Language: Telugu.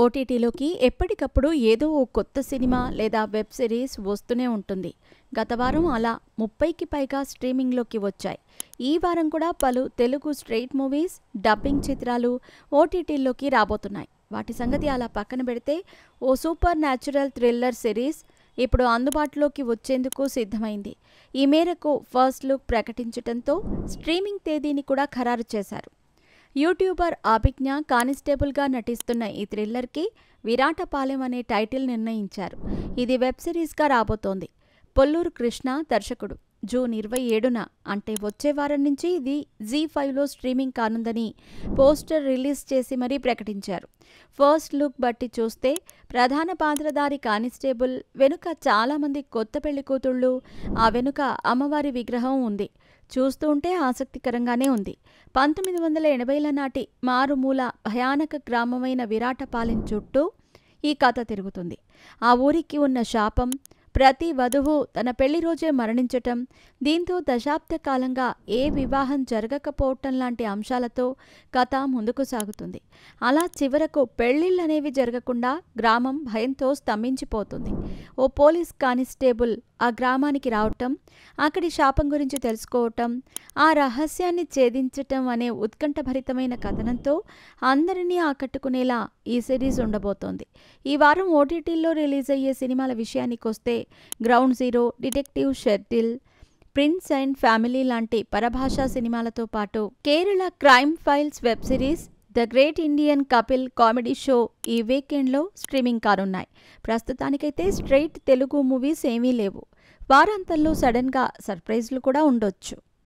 ఓటీటీలోకి ఎప్పటికప్పుడు ఏదో ఓ కొత్త సినిమా లేదా వెబ్ సిరీస్ వస్తూనే ఉంటుంది. గత వారం అలా 30కి పైగా స్ట్రీమింగ్లోకి వచ్చాయి. ఈ వారం కూడా పలు తెలుగు స్ట్రెయిట్ మూవీస్, డబ్బింగ్ చిత్రాలు ఓటీటీల్లోకి రాబోతున్నాయి. వాటి సంగతి అలా పక్కన పెడితే ఓ సూపర్ న్యాచురల్ థ్రిల్లర్ సిరీస్ ఇప్పుడు అందుబాటులోకి వచ్చేందుకు సిద్ధమైంది. ఈ మేరకు ఫస్ట్ లుక్ ప్రకటించడంతో స్ట్రీమింగ్ తేదీని కూడా ఖరారు చేశారు. యూట్యూబర్ అభిజ్ఞ కానిస్టేబుల్గా నటిస్తున్న ఈ థ్రిల్లర్కి విరాటపాలెం అనే టైటిల్ నిర్ణయించారు. ఇది వెబ్ సిరీస్గా రాబోతోంది. పొల్లూరు కృష్ణ దర్శకుడు. జూన్ 27న అంటే వచ్చే వారం నుంచి ఇది జీ5లో స్ట్రీమింగ్ కానుందని పోస్టర్ రిలీజ్ చేసి మరీ ప్రకటించారు. ఫస్ట్ లుక్ బట్టి చూస్తే ప్రధాన పాత్రధారి కానిస్టేబుల్ వెనుక చాలామంది కొత్త పెళ్లి కూతుళ్ళు, ఆ వెనుక అమ్మవారి విగ్రహం ఉంది. చూస్తూ ఉంటే ఆసక్తికరంగానే ఉంది. 1980ల నాటి మారుమూల భయానక గ్రామమైన విరాటపాలెం చుట్టూ ఈ కథ తిరుగుతుంది. ఆ ఊరికి ఉన్న శాపం, ప్రతి వధువు తన పెళ్లి రోజే మరణించటం, దీంతో దశాబ్ద కాలంగా ఏ వివాహం జరగకపోవటం లాంటి అంశాలతో కథ ముందుకు సాగుతుంది. అలా చివరకు పెళ్లిళ్ళనేవి జరగకుండా గ్రామం భయంతో స్తంభించిపోతుంది. ఓ పోలీస్ కానిస్టేబుల్ ఆ గ్రామానికి రావటం, అక్కడి శాపం గురించి తెలుసుకోవటం, ఆ రహస్యాన్ని ఛేదించటం అనే ఉత్కంఠభరితమైన కథనంతో అందరినీ ఆకట్టుకునేలా ఈ సిరీస్ ఉండబోతోంది. ఈ వారం ఓటీటీల్లో రిలీజ్ అయ్యే సినిమాల విషయానికొస్తే ground zero, detective Sherdil, prince and family లాంటి పరభాషా సినిమాలతో పాటు Kerala crime files web series, the great Indian Kapil comedy show ఈ వీకెండ్లో స్ట్రీమింగ్ కానున్నాయి. ప్రస్తుతానికైతే స్ట్రెయిట్ తెలుగు మూవీస్ ఏమీ లేవు. వారాంతంలో సడన్గా సర్ప్రైజ్లు కూడా ఉండొచ్చు.